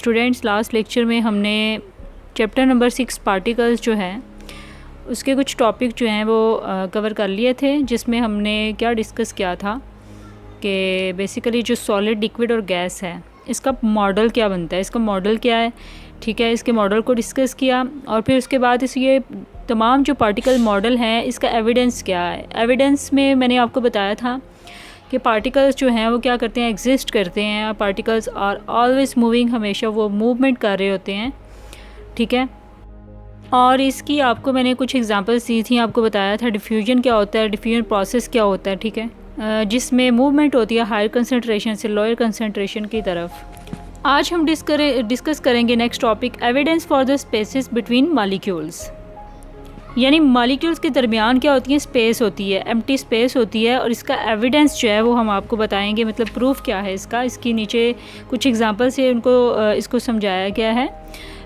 Students, last lecture में हमने chapter number 6 particles जो हैं उसके कुछ टॉपिक जो हैं वो कवर कर लिए थे, जिसमें हमने क्या डिस्कस किया था कि बेसिकली जो सॉलिड, लिक्विड और गैस है इसका मॉडल क्या बनता है, इसका मॉडल क्या है। ठीक है, इसके मॉडल को डिस्कस किया और फिर उसके बाद ये तमाम जो पार्टिकल मॉडल हैं इसका एविडेंस क्या है। एविडेंस में मैंने आपको बताया था कि पार्टिकल्स जो हैं वो क्या करते हैं, एग्जिस्ट करते हैं। पार्टिकल्स आर ऑलवेज मूविंग, हमेशा वो मूवमेंट कर रहे होते हैं। ठीक है, और इसकी आपको मैंने कुछ एग्जांपल्स दी थी, आपको बताया था डिफ्यूजन क्या होता है, डिफ्यूजन प्रोसेस क्या होता है। ठीक है, जिसमें मूवमेंट होती है हायर कंसनट्रेशन से लोअर कंसनट्रेशन की तरफ। आज हम डिस्कस करेंगे next topic, evidence for the spaces between molecules. यानी मॉलिक्यूल्स के दरमियान क्या होती है, स्पेस होती है, एम्प्टी स्पेस होती है, और इसका एविडेंस जो है वो हम आपको बताएंगे, मतलब प्रूफ क्या है इसका। इसकी नीचे कुछ एग्जांपल से इसको समझाया गया है।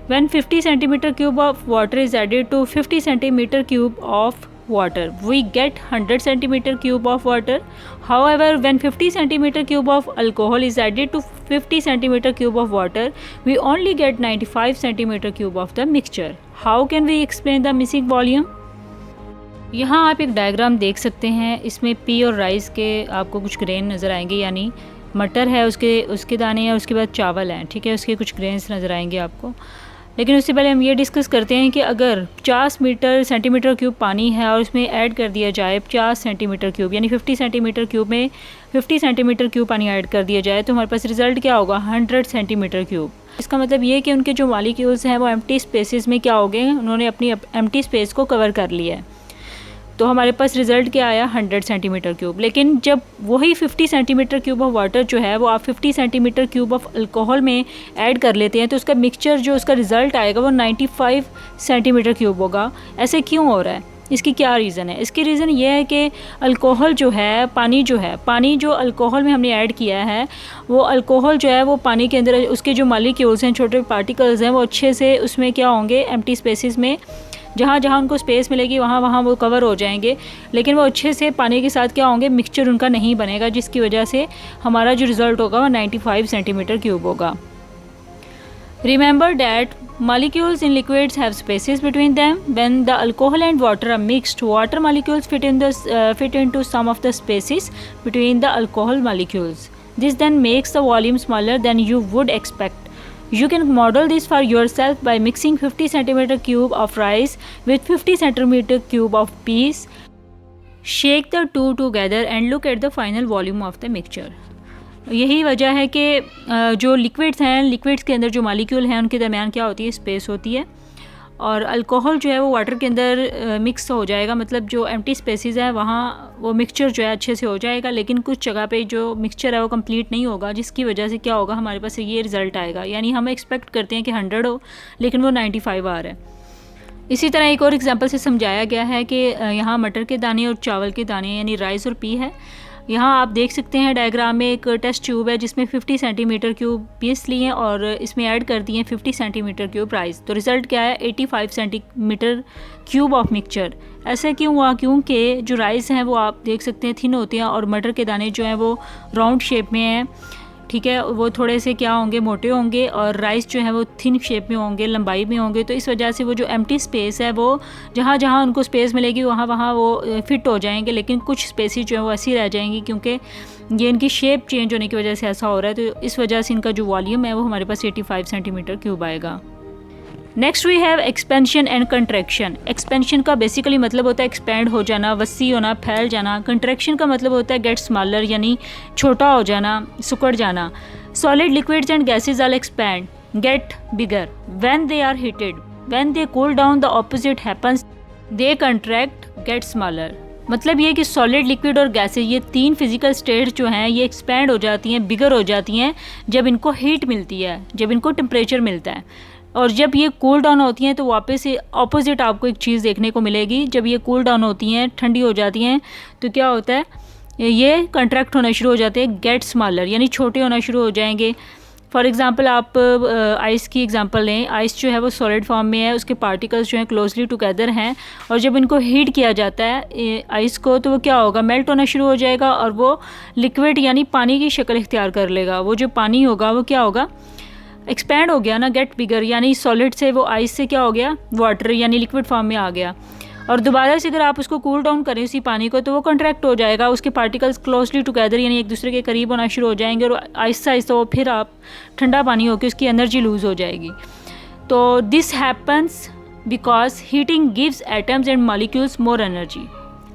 When 50 centimetre cube of water is added to 50 centimetre cube of water, we get 100 centimeter cube of water. However, when 50 centimeter cube of alcohol is added to 50 centimeter cube of water, we only get 95 centimeter cube of the mixture. How can we explain the missing volume? यहाँ आप एक diagram देख सकते हैं, इसमें P और rice के आपको कुछ ग्रेन नज़र आएंगे, यानी मटर है, उसके दाने हैं, उसके बाद चावल हैं। ठीक है, उसके कुछ ग्रेन्स नज़र आएंगे आपको। लेकिन उससे पहले हम ये डिस्कस करते हैं कि अगर 50 सेंटीमीटर क्यूब पानी है और उसमें ऐड कर दिया जाए 50 सेंटीमीटर क्यूब, यानी 50 सेंटीमीटर क्यूब में 50 सेंटीमीटर क्यूब पानी ऐड कर दिया जाए, तो हमारे पास रिज़ल्ट क्या होगा, 100 सेंटीमीटर क्यूब। इसका मतलब ये कि उनके जो मॉलिक्यूल्स हैं वो एम्प्टी स्पेसेस में क्या हो गए, उन्होंने अपनी एम्प्टी स्पेस को कवर कर लिया है। तो हमारे पास रिज़ल्ट क्या आया, 100 सेंटीमीटर क्यूब। लेकिन जब वही 50 सेंटीमीटर क्यूब ऑफ वाटर जो है वो आप 50 सेंटीमीटर क्यूब ऑफ अल्कोहल में ऐड कर लेते हैं, तो उसका मिक्सचर जो उसका रिज़ल्ट आएगा वो 95 सेंटीमीटर क्यूब होगा। ऐसे क्यों हो रहा है, इसकी क्या रीज़न है? इसकी रीज़न ये है कि अल्कोहल जो है, पानी जो अल्कोहल में हमने ऐड किया है, वो अल्कोहल जो है वो पानी के अंदर उसके जो मॉलिक्यूल्स हैं, छोटे पार्टिकल्स हैं, वो अच्छे से उसमें क्या होंगे, एम्प्टी स्पेसिस में जहाँ जहाँ उनको स्पेस मिलेगी वहाँ वहाँ वो कवर हो जाएंगे। लेकिन वो अच्छे से पानी के साथ क्या होंगे, मिक्सचर उनका नहीं बनेगा, जिसकी वजह से हमारा जो रिज़ल्ट होगा वो 95 सेंटीमीटर क्यूब होगा। Remember that molecules in liquids have spaces between them. When the alcohol and water are mixed, water molecules fit into some of the spaces between the alcohol molecules. This then makes the volume smaller than you would expect. You can model this for yourself by mixing 50 centimeter cube of rice with 50 centimeter cube of peas. Shake the two together and look at the final volume of the mixture. यही वजह है कि जो liquids हैं, liquids के अंदर जो molecule हैं उनके दरमियान क्या होती है, स्पेस होती है, और अल्कोहल जो है वो वाटर के अंदर मिक्स हो जाएगा, मतलब जो एम्प्टी स्पेसेस है वहाँ वो मिक्सचर जो है अच्छे से हो जाएगा। लेकिन कुछ जगह पे जो मिक्सचर है वो कंप्लीट नहीं होगा, जिसकी वजह से क्या होगा, हमारे पास ये रिज़ल्ट आएगा। यानी हम एक्सपेक्ट करते हैं कि 100 हो, लेकिन वो 95 आ रहा है। इसी तरह एक और एग्जांपल से समझाया गया है कि यहाँ मटर के दाने और चावल के दाने, यानी राइस और पी है। यहाँ आप देख सकते हैं डायग्राम में एक टेस्ट ट्यूब है जिसमें 50 सेंटीमीटर क्यूब पीस लिए हैं और इसमें ऐड कर दिए हैं 50 सेंटीमीटर क्यूब राइस। तो रिज़ल्ट क्या है, 85 सेंटीमीटर क्यूब ऑफ मिक्सचर। ऐसा क्यों हुआ, क्योंकि जो राइस हैं वो आप देख सकते हैं थिन होती हैं और मटर के दाने जो हैं वो राउंड शेप में हैं। ठीक है, वो थोड़े से क्या होंगे, मोटे होंगे, और राइस जो है वो थिन शेप में होंगे, लंबाई में होंगे। तो इस वजह से वो जो एम्प्टी स्पेस है वो जहाँ जहाँ उनको स्पेस मिलेगी वहाँ वहाँ वो फिट हो जाएंगे। लेकिन कुछ स्पेसेस जो है वो ऐसी रह जाएंगी, क्योंकि ये इनकी शेप चेंज होने की वजह से ऐसा हो रहा है। तो इस वजह से इनका जो वॉल्यूम है वो हमारे पास 85 सेंटीमीटर क्यूब आएगा। Next we have expansion and contraction. Expansion का बेसिकली मतलब होता है एक्सपैंड हो जाना, वसी होना, फैल जाना। कंट्रैक्शन का मतलब होता है गेट स्मॉलर, यानी छोटा हो जाना, सिकुड़ जाना। Solid, liquids and gases all expand, get bigger when they are heated. When they cool down the opposite happens, they contract, get smaller. मतलब ये कि सॉलिड, लिक्विड और गैसेज, ये तीन फिजिकल स्टेट जो हैं ये एक्सपैंड हो जाती हैं, बिगर हो जाती हैं जब इनको हीट मिलती है, जब इनको टेम्परेचर मिलता है। और जब ये कूल डाउन होती हैं तो वापस से ऑपोजिट आपको एक चीज़ देखने को मिलेगी। जब ये कूल डाउन होती हैं, ठंडी हो जाती हैं, तो क्या होता है, ये कंट्रैक्ट होना शुरू हो जाते हैं, गेट स्मॉलर, यानी छोटे होना शुरू हो जाएंगे। फॉर एग्जांपल आप आइस की एग्जांपल लें। आइस जो है वो सॉलिड फॉर्म में है, उसके पार्टिकल्स जो हैं क्लोजली टुगेदर हैं, और जब इनको हीट किया जाता है आइस को, तो वो क्या होगा, मेल्ट होना शुरू हो जाएगा और वो लिक्विड यानी पानी की शक्ल इख्तियार कर लेगा। वो जो पानी होगा वो क्या होगा, एक्सपैंड हो गया ना, गेट बिगर, यानी सॉलिड से वो आइस से क्या हो गया, वाटर यानी लिक्विड फॉर्म में आ गया। और दोबारा से अगर आप उसको कूल डाउन करें उसी पानी को, तो वो कॉन्ट्रैक्ट हो जाएगा, उसके पार्टिकल्स क्लोजली टुगेदर यानी एक दूसरे के करीब होना शुरू हो जाएंगे, और आहिस्ता आहिस्ता वो फिर आप ठंडा पानी होकर उसकी एनर्जी लूज़ हो जाएगी। तो this happens because heating gives atoms and molecules more energy.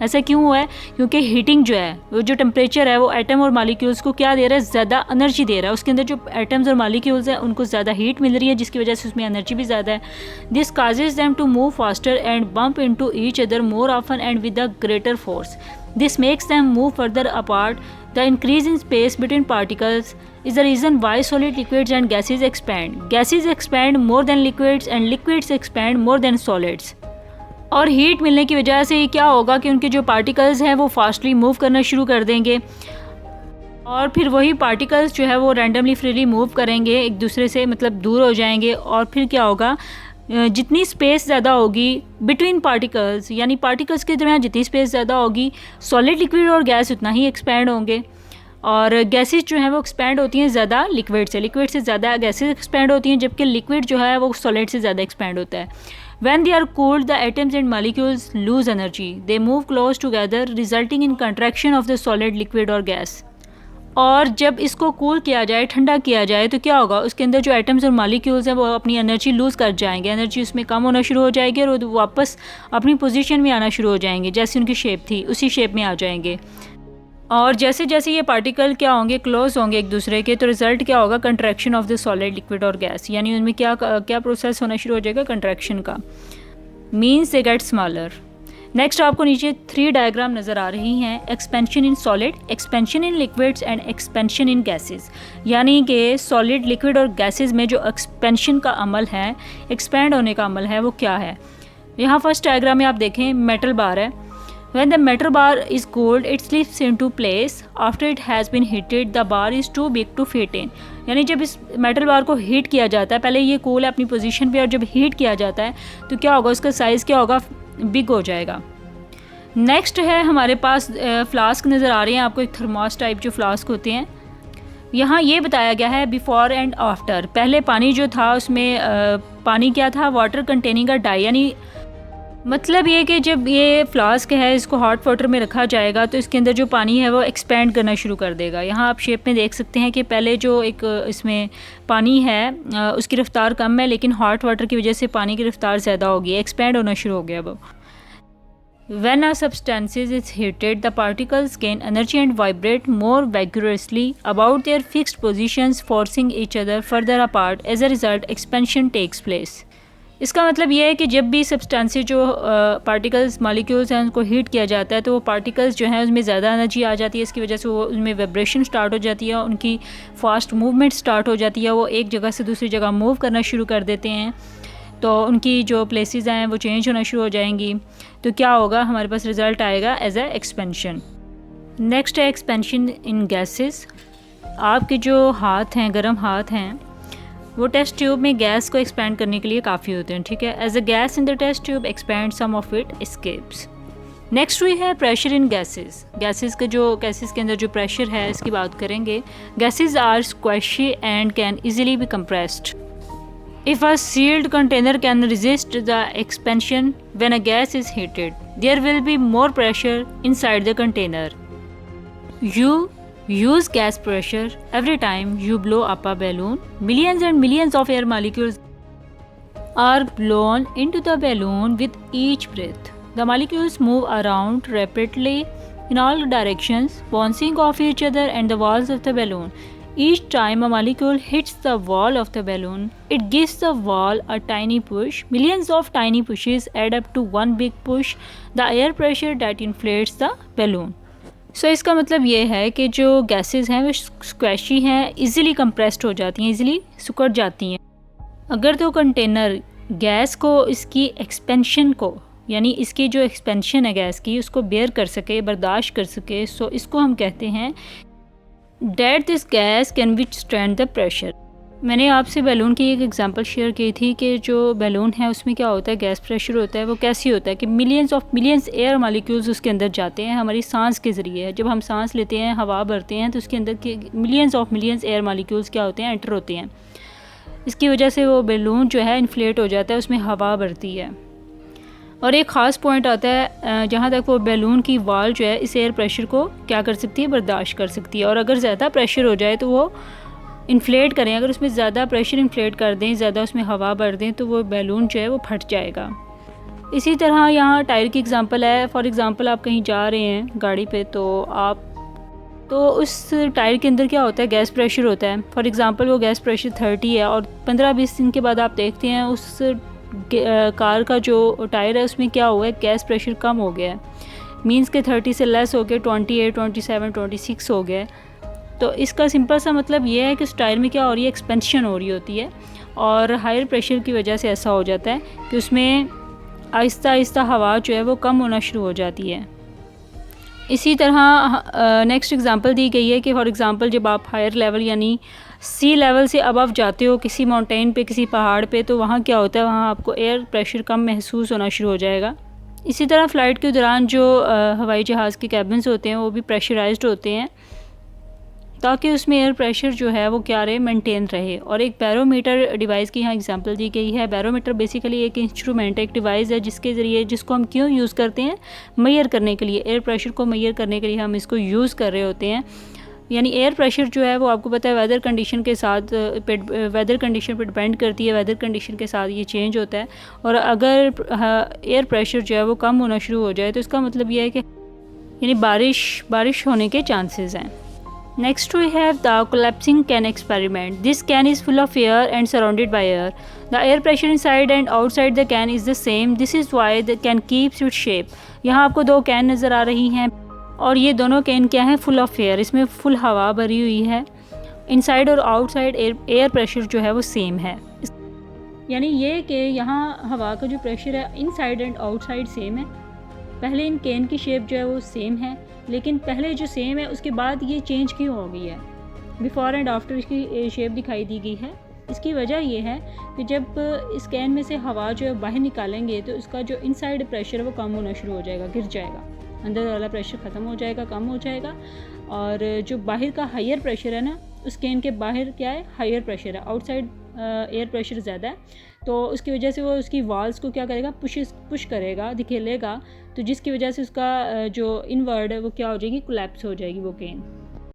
ऐसा क्यों हुआ है? क्योंकि हीटिंग जो है, वो जो टेम्परेचर है, वो एटम और मॉलिक्यूल्स को क्या दे रहा है, ज़्यादा एनर्जी दे रहा है। उसके अंदर जो एटम्स और मॉलिक्यूल्स हैं उनको ज़्यादा हीट मिल रही है, जिसकी वजह से उसमें एनर्जी भी ज़्यादा है। This causes them to move faster and bump into each other more often and with a greater force. This makes them move further apart. The increase in space between particles is the reason why solid liquids and gases expand. Gases expand more than liquids and liquids expand more than solids. और heat मिलने की वजह से क्या होगा कि उनके जो पार्टिकल्स हैं वो फास्टली मूव करना शुरू कर देंगे, और फिर वही पार्टिकल्स जो है वो रैंडमली फ्रीली मूव करेंगे एक दूसरे से, मतलब दूर हो जाएंगे। और फिर क्या होगा, जितनी स्पेस ज़्यादा होगी बिटवीन पार्टिकल्स, यानी पार्टिकल्स के दरमियान जितनी स्पेस ज़्यादा होगी, सॉलिड, लिक्विड और गैस उतना ही एक्सपैंड होंगे। और गैसेस जो हैं वो एक्सपैंड होती हैं ज़्यादा लिक्विड से, लिक्विड से ज़्यादा गैसेस एक्सपैंड होती हैं, जबकि लिक्विड जो है वो सॉलिड से ज़्यादा एक्सपैंड होता है। When they are cooled, the atoms and molecules lose energy. They move close together, resulting in contraction of the solid, liquid और gas. और जब इसको कूल किया जाए, ठंडा किया जाए, तो क्या होगा, उसके अंदर जो एटम्स और मॉलिक्यूल्स हैं वो अपनी एनर्जी लूज़ कर जाएंगे, एनर्जी उसमें कम होना शुरू हो जाएगी, और वो वापस अपनी पोजीशन में आना शुरू हो जाएंगे, जैसे उनकी शेप थी उसी शेप में आ जाएंगे। और जैसे जैसे ये पार्टिकल क्या होंगे, क्लोज होंगे एक दूसरे के, तो रिजल्ट क्या होगा, contraction of the solid, liquid और गैस, यानी उनमें क्या क्या प्रोसेस होना शुरू हो जाएगा, कंट्रैक्शन का। Means they get smaller. Next आपको नीचे 3 डायग्राम नज़र आ रही हैं, expansion in solid, expansion in liquids and expansion in gases. यानी कि सॉलिड, लिक्विड और गैसेस में जो एक्सपेंशन का अमल है, एक्सपैंड होने का अमल है, वो क्या है। यहाँ फर्स्ट डायग्राम में आप देखें, मेटल बार है। When the metal bar is cooled, it slips into place. After it has been heated, the bar is too big to fit in. यानी जब इस मेटल बार को हीट किया जाता है, पहले ये कूल है अपनी पोजीशन पे, और जब हीट किया जाता है तो क्या होगा, उसका साइज़ क्या होगा, बिग हो जाएगा। नेक्स्ट है हमारे पास फ्लास्क नज़र आ रहे हैं आपको, एक थर्मोस टाइप जो फ्लास्क होते हैं। यहाँ ये बताया गया है बिफोर एंड आफ्टर। पहले पानी जो था उसमें पानी क्या था, वाटर कंटेनिंग अ डाई, यानी मतलब ये कि जब ये फ्लास्क है इसको हॉट वाटर में रखा जाएगा तो इसके अंदर जो पानी है वो एक्सपैंड करना शुरू कर देगा। यहाँ आप शेप में देख सकते हैं कि पहले जो एक इसमें पानी है उसकी रफ्तार कम है, लेकिन हॉट वाटर की वजह से पानी की रफ्तार ज़्यादा होगी, एक्सपैंड होना शुरू हो गया वो। When a substance is heated, the particles gain energy and vibrate more vigorously about their fixed positions, forcing each other further apart. As a result, expansion takes place. इसका मतलब ये है कि जब भी सब्सटेंसेस जो पार्टिकल्स, मॉलिक्यूल्स हैं, उनको हीट किया जाता है तो वो पार्टिकल्स जो हैं उसमें ज़्यादा एनर्जी आ जाती है, इसकी वजह से वो उनमें वाइब्रेशन स्टार्ट हो जाती है, उनकी फास्ट मूवमेंट स्टार्ट हो जाती है, वो एक जगह से दूसरी जगह मूव करना शुरू कर देते हैं, तो उनकी जो प्लेसेस हैं वो चेंज होना शुरू हो जाएंगी। तो क्या होगा, हमारे पास रिज़ल्ट आएगा एज ए एक्सपेंशन। नेक्स्ट है एक्सपेंशन इन गैसेस। आपके जो हाथ हैं, गर्म हाथ हैं, वो टेस्ट ट्यूब में गैस को एक्सपैंड करने के लिए काफ़ी होते हैं, ठीक है। As a gas in the test tube expand, some of it escapes. Next हुई है प्रेशर इन गैसेस। गैसेस के अंदर जो प्रेशर है इसकी बात करेंगे। Gases are squashy and can easily be compressed. If a sealed container can resist the expansion when a gas is heated, there will be more pressure inside the container. You use gas pressure every time you blow up a balloon. Millions and millions of air molecules are blown into the balloon with each breath. The molecules move around rapidly in all directions, bouncing off each other and the walls of the balloon. Each time a molecule hits the wall of the balloon, it gives the wall a tiny push. Millions of tiny pushes add up to one big push, the air pressure that inflates the balloon. So इसका मतलब ये है कि जो gases हैं वो स्क्वैशी हैं, easily compressed हो जाती हैं, इजीली सिकुड़ जाती हैं। अगर तो कंटेनर गैस को इसकी एक्सपेंशन को, यानी इसकी जो एक्सपेंशन है गैस की, उसको बेयर कर सके, बर्दाश्त कर सके, सो इसको हम कहते हैं that this gas can withstand the pressure. मैंने आपसे बैलून की एक एग्जांपल शेयर की थी कि जो बैलून है उसमें क्या होता है, गैस प्रेशर होता है, वो कैसे होता है कि मिलियंस एयर मॉलिक्यूल्स उसके अंदर जाते हैं हमारी सांस के ज़रिए। जब हम सांस लेते हैं, हवा भरते हैं, तो उसके अंदर के मिलियंस एयर मॉलिक्यूल्स क्या होते हैं, एंटर होते हैं। इसकी वजह से वो बैलून जो है इन्फ्लेट हो जाता है, उसमें हवा भरती है। और एक ख़ास पॉइंट आता है जहाँ तक वो बैलून की वॉल जो है इस एयर प्रेशर को क्या कर सकती है, बर्दाश्त कर सकती है। और अगर ज़्यादा प्रेशर हो जाए तो वो इन्फ्लेट करें, अगर उसमें ज़्यादा प्रेशर इन्फ्लेट कर दें, ज़्यादा उसमें हवा भर दें तो वो बैलून जो है वो फट जाएगा। इसी तरह यहाँ टायर की एग्ज़ाम्पल है। फॉर एग्ज़ाम्पल आप कहीं जा रहे हैं गाड़ी पे, तो उस टायर के अंदर क्या होता है, गैस प्रेशर होता है। फॉर एग्ज़ाम्पल वो गैस प्रेशर 30 है और 15-20 दिन के बाद आप देखते हैं उस कार का जो टायर है उसमें क्या हुआ है, गैस प्रेशर कम हो गया है। मींस के 30 से लेस हो गया, 28, 27, 26 हो गया। तो इसका सिंपल सा मतलब ये है कि उस टायर में क्या हो रही है, एक्सपेंशन हो रही होती है और हायर प्रेशर की वजह से ऐसा हो जाता है कि उसमें आहिस्ता आहिस्ता हवा जो है वो कम होना शुरू हो जाती है। इसी तरह नेक्स्ट एग्जांपल दी गई है कि फॉर एग्जांपल जब आप हायर लेवल यानी सी लेवल से अबव जाते हो किसी माउंटेन पे, किसी पहाड़ पे, तो वहाँ क्या होता है, वहाँ आपको एयर प्रेशर कम महसूस होना शुरू हो जाएगा। इसी तरह फ़्लाइट के दौरान जो हवाई जहाज़ के कैबिन्स होते हैं वो भी प्रेशराइज्ड होते हैं ताकि उसमें एयर प्रेशर जो है वो क्या रहे, मेंटेन रहे। और एक बैरोमीटर डिवाइस की यहाँ एग्जांपल दी गई है। बैरोमीटर बेसिकली एक इंस्ट्रूमेंट, एक डिवाइस है जिसके ज़रिए, जिसको हम क्यों यूज़ करते हैं, मेजर करने के लिए, एयर प्रेशर को मेजर करने के लिए हम इसको यूज़ कर रहे होते हैं। यानी एयर प्रेशर जो है वो आपको पता है वेदर कंडीशन के साथ, वेदर कंडीशन पर डिपेंड करती है, वेदर कंडीशन के साथ ये चेंज होता है। और अगर एयर प्रेशर जो है वो कम होना शुरू हो जाए तो इसका मतलब ये है कि यानी बारिश होने के चांसेस हैं। Next we have the collapsing can experiment. This can is full of air and surrounded by air. The air pressure inside and outside the can is the same. This is why the can keeps its shape. यहाँ आपको दो can नज़र आ रही हैं और ये दोनों can क्या है, फुल ऑफ एयर, इसमें फुल हवा भरी हुई है। इनसाइड और आउटसाइड एयर प्रेशर जो है वो सेम है। यानी ये कि यहाँ हवा का जो प्रेशर है इनसाइड एंड आउटसाइड सेम है। पहले इन कैन की शेप जो है वो सेम है, लेकिन पहले जो सेम है उसके बाद ये चेंज क्यों हो गई है, बिफ़ोर एंड आफ्टर इसकी शेप दिखाई दी गई है। इसकी वजह ये है कि जब इस कैन में से हवा जो है बाहर निकालेंगे तो उसका जो इनसाइड प्रेशर है वो कम होना शुरू हो जाएगा, गिर जाएगा, अंदर वाला प्रेशर ख़त्म हो जाएगा, कम हो जाएगा। और जो बाहर का हायर प्रेशर है ना, उस कैन के बाहर क्या है, हायर प्रेशर है, आउटसाइड एयर प्रेशर ज़्यादा है, तो उसकी वजह से वो उसकी वॉल्स को क्या करेगा, पुश करेगा, धकेलेगा, तो जिसकी वजह से उसका जो इनवर्ड है वो क्या हो जाएगी, कोलैप्स हो जाएगी वो कैन।